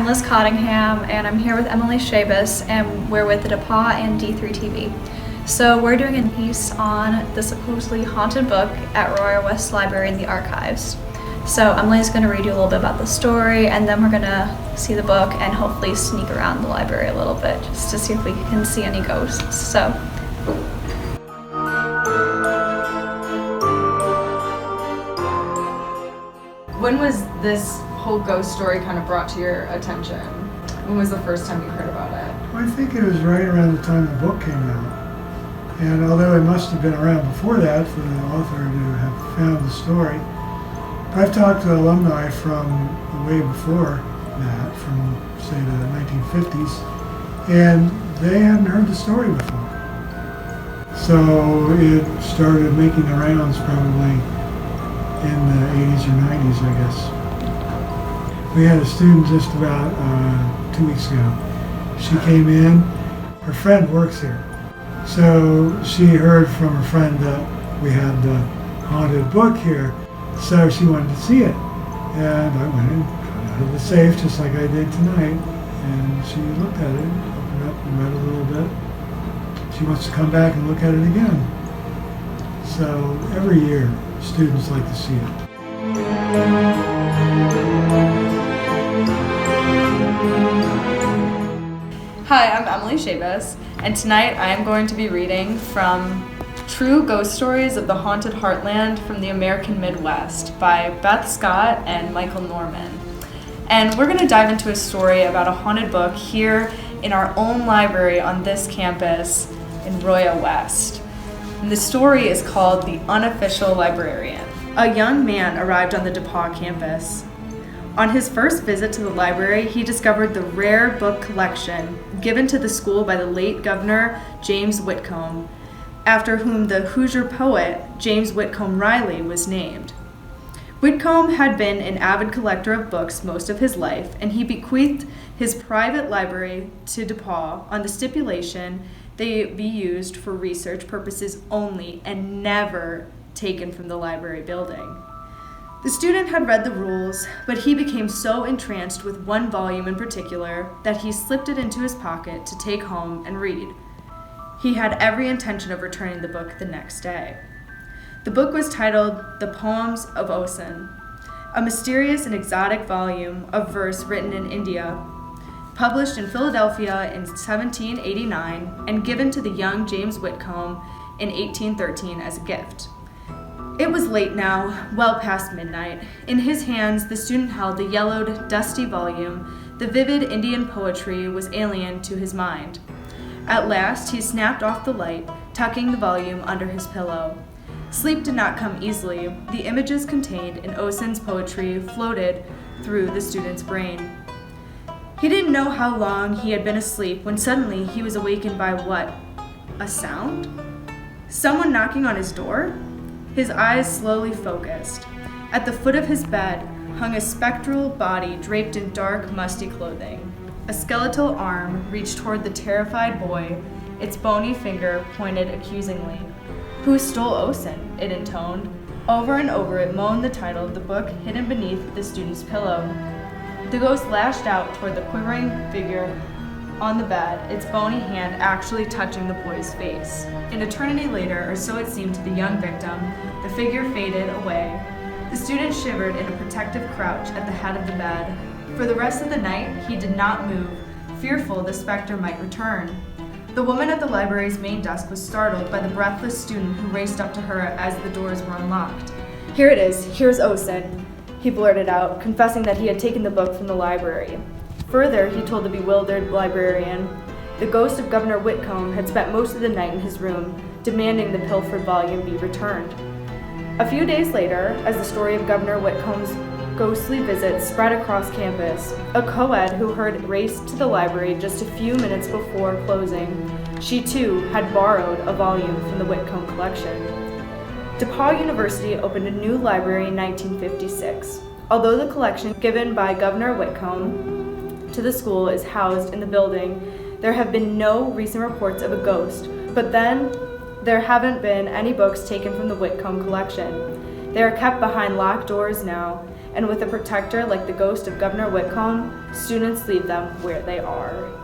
Liz Cottingham, and I'm here with Emily Shabas, and we're with the DePauw and D3 TV. So we're doing a piece on the supposedly haunted book at Royal West Library in the archives. So Emily's going to read you a little bit about the story, and then we're going to see the book and hopefully sneak around the library a little bit just to see if we can see any ghosts. So. When was this whole ghost story kind of brought to your attention? When was the first time you heard about it? Well, I think it was right around the time the book came out. And although it must have been around before that for the author to have found the story, I've talked to alumni from way before that, from say the 1950s, and they hadn't heard the story before. So it started making the rounds probably in the 80s or 90s, I guess. We had a student just about 2 weeks ago. She came in, her friend works here. So she heard from her friend that we had the haunted book here, so she wanted to see it. And I went and got out of the safe just like I did tonight, and she looked at it, opened up and read a little bit. She wants to come back and look at it again. So every year, students like to see it. Hi, I'm Emily Shabas, and tonight I am going to be reading from True Ghost Stories of the Haunted Heartland from the American Midwest by Beth Scott and Michael Norman. And we're going to dive into a story about a haunted book here in our own library on this campus in Royal West. And the story is called The Unofficial Librarian. A young man arrived on the DePauw campus. On his first visit to the library, he discovered the rare book collection given to the school by the late Governor James Whitcomb, after whom the Hoosier poet James Whitcomb Riley was named. Whitcomb had been an avid collector of books most of his life, and he bequeathed his private library to DePauw on the stipulation they be used for research purposes only and never taken from the library building. The student had read the rules, but he became so entranced with one volume in particular that he slipped it into his pocket to take home and read. He had every intention of returning the book the next day. The book was titled The Poems of Ossian, a mysterious and exotic volume of verse written in India, published in Philadelphia in 1789 and given to the young James Whitcomb in 1813 as a gift. It was late now, well past midnight. In his hands, the student held the yellowed, dusty volume. The vivid Indian poetry was alien to his mind. At last, he snapped off the light, tucking the volume under his pillow. Sleep did not come easily. The images contained in Ossian's poetry floated through the student's brain. He didn't know how long he had been asleep when suddenly he was awakened by what? A sound? Someone knocking on his door? His eyes slowly focused. At the foot of his bed hung a spectral body draped in dark, musty clothing. A skeletal arm reached toward the terrified boy, its bony finger pointed accusingly. "Who stole Ossian?" it intoned. Over and over it moaned the title of the book hidden beneath the student's pillow. The ghost lashed out toward the quivering figure on the bed, its bony hand actually touching the boy's face. An eternity later, or so it seemed to the young victim, the figure faded away. The student shivered in a protective crouch at the head of the bed. For the rest of the night, he did not move, fearful the specter might return. The woman at the library's main desk was startled by the breathless student who raced up to her as the doors were unlocked. "Here it is, here's Ossian," he blurted out, confessing that he had taken the book from the library. Further, he told the bewildered librarian, the ghost of Governor Whitcomb had spent most of the night in his room, demanding the pilfered volume be returned. A few days later, as the story of Governor Whitcomb's ghostly visit spread across campus, a co-ed who heard raced to the library just a few minutes before closing. She too had borrowed a volume from the Whitcomb collection. DePauw University opened a new library in 1956. Although the collection given by Governor Whitcomb to the school is housed in the building, there have been no recent reports of a ghost, but then there haven't been any books taken from the Whitcomb collection. They are kept behind locked doors now, And with a protector like the ghost of Governor Whitcomb, students leave them where they are.